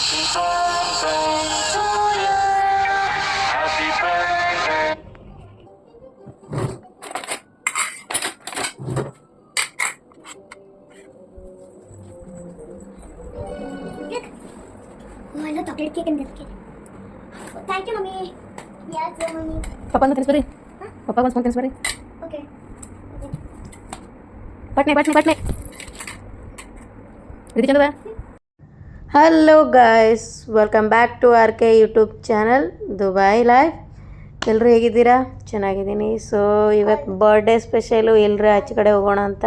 Chocolate cake ಅಂತ thank you mummy. ಯಾಕೆ mummy? ಪಪ್ಪ ತಿನ್ಸ್ಬರಿ, ಪಪ್ಪ ಒಂದು ಸ್ಪೂನ್ ತಿನ್ಸ್ಬರಿ. ಓಕೆ ಪಟ್ನೆ ಪಟ್ನೆ ಪಟ್ನೆ ಇದು ಚಂದದ. Hello guys, welcome back to R K YouTube channel Dubai life. ಎಲ್ಲರೂ ಹೇಗಿದ್ದೀರಾ? ಚೆನ್ನಾಗಿದ್ದೀನಿ. ಸೊ ಇವತ್ತು ಬರ್ಡೇ ಸ್ಪೆಷಲು, ಎಲ್ಲರೂ ಆಚೆ ಕಡೆ ಹೋಗೋಣ ಅಂತ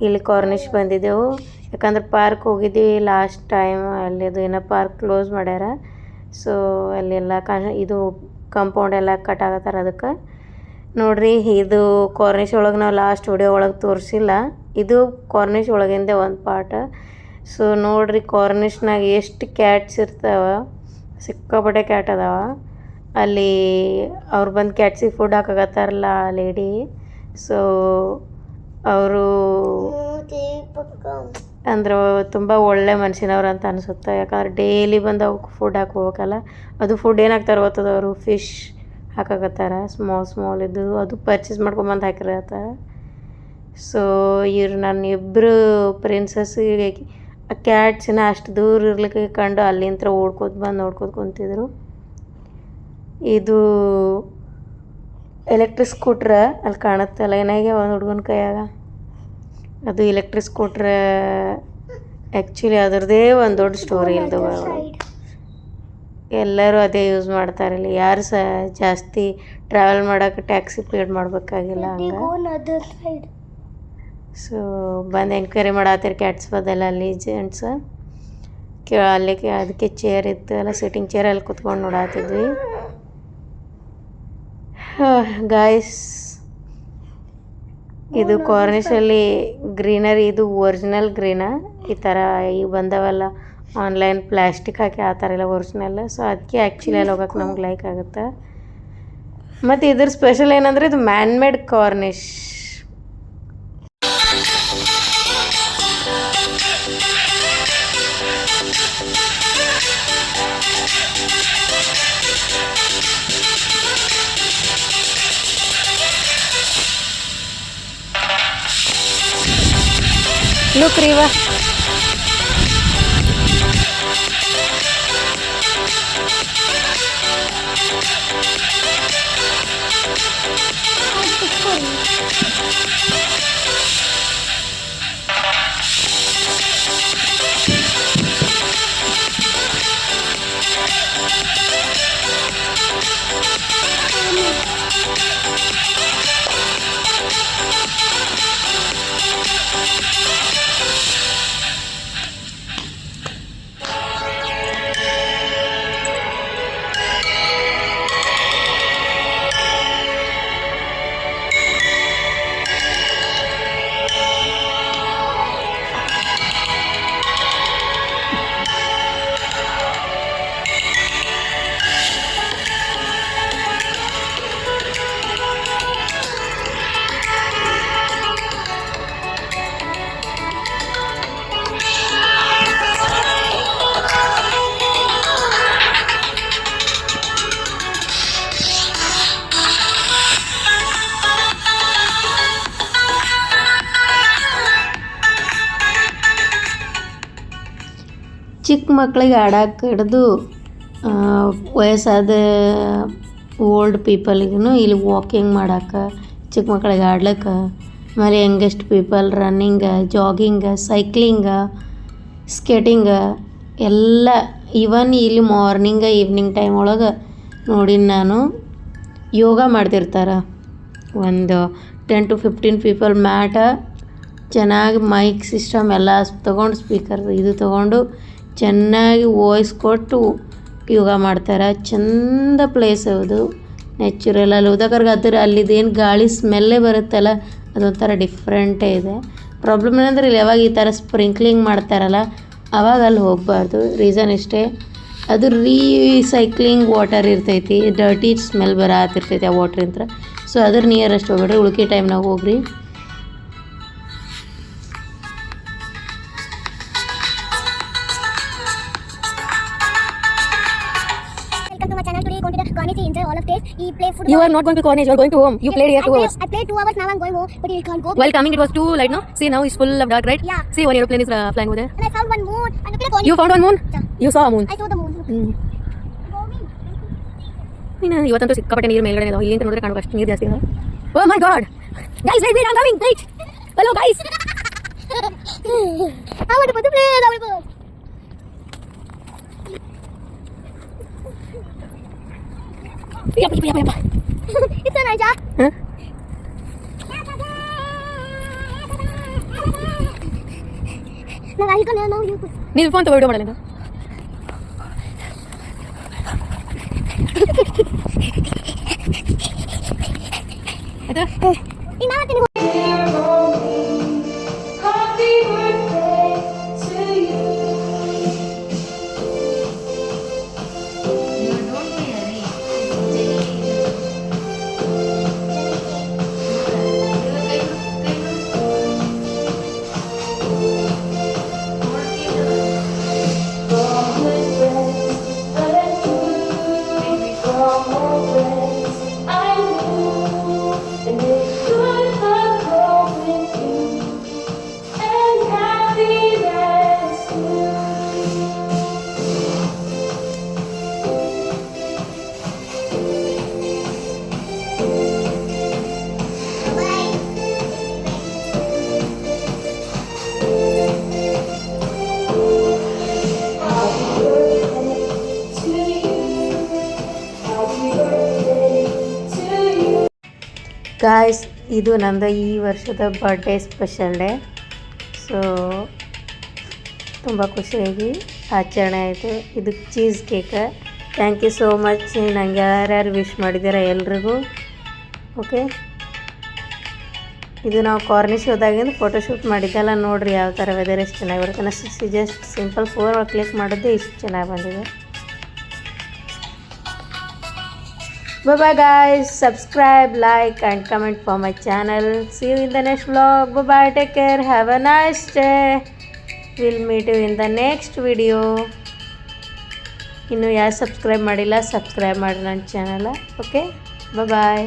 ಇಲ್ಲಿ ಕಾರ್ನಿಷ್ ಬಂದಿದ್ದೆವು. ಯಾಕಂದ್ರೆ ಪಾರ್ಕ್ ಹೋಗಿದ್ದೀವಿ ಲಾಸ್ಟ್ ಟೈಮ್, ಅಲ್ಲಿದು ಏನೋ ಪಾರ್ಕ್ ಕ್ಲೋಸ್ ಮಾಡ್ಯಾರ. ಸೊ ಅಲ್ಲೆಲ್ಲ ಇದು ಕಾಂಪೌಂಡ್ ಎಲ್ಲ ಕಟ್ ಆಗತ್ತಾರ. ಅದಕ್ಕೆ ನೋಡ್ರಿ, ಇದು ಕಾರ್ನಿಷ್ ಒಳಗೆ ನಾವು ಲಾಸ್ಟ್ ವಿಡಿಯೋ ಒಳಗೆ ತೋರಿಸಿಲ್ಲ, ಇದು ಕಾರ್ನಿಷ್ ಒಳಗಿಂದ ಒಂದು ಪಾರ್ಟ್. ಸೊ ನೋಡ್ರಿ, ಕಾರ್ನಿಷ್ನಾಗ ಎಷ್ಟು ಕ್ಯಾಟ್ಸ್ ಇರ್ತಾವ, ಸಿಕ್ಕಾಪಟ್ಟೆ ಕ್ಯಾಟ್ ಅದಾವ. ಅಲ್ಲಿ ಅವ್ರು ಬಂದು ಕ್ಯಾಟ್ಸಿಗೆ ಫುಡ್ ಹಾಕಾಗತ್ತಾರಲ್ಲ ಆ ಲೇಡಿ. ಸೊ ಅವರು ಅಂದ್ರೆ ತುಂಬ ಒಳ್ಳೆ ಮನುಷ್ಯನವ್ರು ಅಂತ ಅನಿಸುತ್ತೆ. ಯಾಕಂದ್ರೆ ಡೈಲಿ ಬಂದು ಅವಕ್ಕೆ ಫುಡ್ ಹಾಕೋಬೇಕಲ್ಲ. ಅದು ಫುಡ್ ಏನು ಹಾಕ್ತಾರೆ ಗೊತ್ತದ, ಅವರು ಫಿಶ್ ಹಾಕಾಕತ್ತಾರ, ಸ್ಮಾಲ್ ಇದ್ದು, ಅದು ಪರ್ಚೇಸ್ ಮಾಡ್ಕೊಂಬಂದು ಹಾಕಿರತ್ತಾರ. ಸೊ ಇವ್ರು ನನ್ನ ಇಬ್ಬರು ಪ್ರಿನ್ಸಸ್ ಆ ಕ್ಯಾಟ್ಸಿನ ಅಷ್ಟು ದೂರ ಇರ್ಲಿಕ್ಕೆ ಕಂಡು ಅಲ್ಲಿಂದ ಓಡ್ಕೋತ ಬಂದು ನೋಡ್ಕೋತ ಕುಂತಿದ್ರು. ಇದು ಎಲೆಕ್ಟ್ರಿಕ್ ಸ್ಕೂಟ್ರ ಅಲ್ಲಿ ಕಾಣುತ್ತಲ್ಲ ಏನಾಗೆ ಒಂದು ಹುಡುಗನ ಕೈಯಾಗ, ಅದು ಎಲೆಕ್ಟ್ರಿಕ್ ಸ್ಕೂಟ್ರ. ಆ್ಯಕ್ಚುಲಿ ಅದರದ್ದೇ ಒಂದು ದೊಡ್ಡ ಸ್ಟೋರಿ ಇಲ್ದು, ಎಲ್ಲರೂ ಅದೇ ಯೂಸ್ ಮಾಡ್ತಾರೆ. ಇಲ್ಲಿ ಯಾರು ಸಹ ಜಾಸ್ತಿ ಟ್ರಾವೆಲ್ ಮಾಡೋಕೆ ಟ್ಯಾಕ್ಸಿ ಪೇಡ್ ಮಾಡಬೇಕಾಗಿಲ್ಲ ಹಂಗೆ. ಸೊ ಬಂದು ಎನ್ಕ್ವೈರಿ ಮಾಡತ್ತೀರಿ ಕ್ಯಾಟ್ಸ್ ಬದಲ್ಲ ಅಲ್ಲಿ ಜೆಂಟ್ಸ್ ಅಲ್ಲಿ. ಅದಕ್ಕೆ ಚೇರ್ ಇತ್ತು, ಎಲ್ಲ ಸಿಟ್ಟಿಂಗ್ ಚೇರ್ ಅಲ್ಲಿ ಕುತ್ಕೊಂಡು ನೋಡತ್ತಿದ್ವಿ. ಗಾಯ್ಸ್, ಇದು ಕಾರ್ನಿಷಲ್ಲಿ ಗ್ರೀನರಿ, ಇದು ಒರಿಜಿನಲ್ ಗ್ರೀನ. ಈ ಥರ ಈಗ ಬಂದವಲ್ಲ ಆನ್ಲೈನ್ ಪ್ಲಾಸ್ಟಿಕ್ ಹಾಕಿ ಆ ಥರ ಎಲ್ಲ ಒರಿಜಿನಲ್. ಸೊ ಅದಕ್ಕೆ ಆ್ಯಕ್ಚುಲಿ ಅಲ್ಲಿ ಹೋಗೋಕೆ ನಮ್ಗೆ ಲೈಕ್ ಆಗುತ್ತೆ. ಮತ್ತು ಇದ್ರ ಸ್ಪೆಷಲ್ ಏನಂದರೆ ಇದು man made Cornish. Look, Riva. ಚಿಕ್ಕ ಮಕ್ಳಿಗೆ ಆಡಕ್ಕೆ ಹಿಡ್ದು ವಯಸ್ಸಾದ ಓಲ್ಡ್ ಪೀಪಲ್ಗೂ ಇಲ್ಲಿ ವಾಕಿಂಗ್ ಮಾಡೋಕೆ, ಚಿಕ್ಕ ಮಕ್ಳಿಗೆ ಆಡ್ಲಿಕ್ಕೆ, ಆಮೇಲೆ ಯಂಗೆಸ್ಟ್ ಪೀಪಲ್ ರನ್ನಿಂಗ, ಜಾಗಿಂಗ, ಸೈಕ್ಲಿಂಗ, ಸ್ಕೇಟಿಂಗ ಎಲ್ಲ. ಈವನ್ ಇಲ್ಲಿ ಮಾರ್ನಿಂಗ ಈವ್ನಿಂಗ್ ಟೈಮ್ ಒಳಗೆ ನೋಡಿ ನಾನು ಯೋಗ ಮಾಡ್ತಿರ್ತಾರೆ. ಒಂದು 10 to 15 ಪೀಪಲ್ ಮ್ಯಾಟ ಚೆನ್ನಾಗಿ ಮೈಕ್ ಸಿಸ್ಟಮ್ ಎಲ್ಲ ತೊಗೊಂಡು, ಸ್ಪೀಕರ್ ಇದು ತೊಗೊಂಡು ಚೆನ್ನಾಗಿ ವಾಯ್ಸ್ ಕೊಟ್ಟು ಯೋಗ ಮಾಡ್ತಾರೆ. ಚಂದ ಪ್ಲೇಸ್ ಅದು, ನ್ಯಾಚುರಲ್. ಅಲ್ಲಿ ಹೋದಾಕರ್ಗೆ ಅದರ ಅಲ್ಲಿದ್ದೇನು ಗಾಳಿ ಸ್ಮೆಲ್ಲೇ ಬರುತ್ತಲ್ಲ, ಅದೊಂಥರ ಡಿಫ್ರೆಂಟೇ ಇದೆ. ಪ್ರಾಬ್ಲಮ್ ಏನಂದ್ರೆ ಇಲ್ಲಿ ಯಾವಾಗ ಈ ಥರ ಸ್ಪ್ರಿಂಕ್ಲಿಂಗ್ ಮಾಡ್ತಾರಲ್ಲ ಆವಾಗ ಅಲ್ಲಿ ಹೋಗಬಾರ್ದು. ರೀಸನ್ ಇಷ್ಟೇ, ಅದು ರೀಸೈಕ್ಲಿಂಗ್ ವಾಟರ್ ಇರ್ತೈತಿ, ಡರ್ಟಿ ಸ್ಮೆಲ್ ಬರತ್ತಿರ್ತೈತಿ ಆ ವಾಟ್ರಿಂತ್ರ. ಸೊ ಅದ್ರ ನಿಯರೆಸ್ಟ್ ಹೋಗ್ಬೇಡ್ರಿ, ಉಳ್ಕಿ ಟೈಮ್ನಾಗ ಹೋಗ್ರಿ. take. He play football. You are not going to college. You are going to home. You played here 2 hours. I played 2 hours. Now I'm going home, but he can't go. While coming, it was too light, no? See, now it's full of dark, right? Yeah. See, one aeroplane is flying over there. And I found one moon. And I played You found one moon? Yeah. You saw a moon. I saw the moon. ನೀನು ಇವತ್ತಂತೂ ಸಿಕ್ಕಾಪಟ್ಟೆ ನೀರು ಮೇಲ್ಗಡೆ ಇದಾವೆ ಇಲ್ಲಿ ಅಂತ ನೋಡಿದ್ರೆ ಕಾಣುವ ಅಷ್ಟು ನೀರು ಜಾಸ್ತಿ ಇದಾವೆ oh my god guys wait wait I am coming wait hello guys I want to put the plane. I want to go. ಯಪ್ಪ It's so nice, huh? ಹಾಂ No, I can now you. ನೀನು phone ತಗೋ video ಮಾಡಲ್ಲ ಆಯ್ತಾ Imagine. Guys ಇದು ನಂದು ಈ ವರ್ಷದ ಬರ್ಡೇ ಸ್ಪೆಷಲ್ ಡೇ ಸೊ ತುಂಬ ಖುಷಿಯಾಗಿ ಆಚರಣೆ ಆಯಿತು ಇದು cheese cake thank you so much ನಂಗೆ ಯಾರ್ಯಾರು ವಿಶ್ ಮಾಡಿದ್ದೀರ ಎಲ್ರಿಗೂ ಓಕೆ ಇದು ನಾವು ಕಾರ್ನಿಶ್ ಹೋದಾಗಿಂದ ಫೋಟೋಶೂಟ್ ಮಾಡಿದ್ದೆಲ್ಲ ನೋಡಿರಿ ಯಾವ ಥರ ವೆದರ್ ಎಷ್ಟು ಚೆನ್ನಾಗಿ ಬರುತ್ತೆ ನಾನು ಜಸ್ಟ್ ಸಿಂಪಲ್ 4 ಕ್ಲಿಕ್ ಮಾಡಿದ್ದೆ ಇಷ್ಟು ಚೆನ್ನಾಗಿ ಬಂದಿದೆ Bye-bye guys, subscribe, like and comment for my channel. See you in the next vlog. Bye-bye, take care, have a nice day. We'll meet you in the next video. ಇನ್ನು ಯಾರು subscribe ಮಾಡಿಲ್ಲ subscribe ಮಾಡಿ ನನ್ನ channel okay bye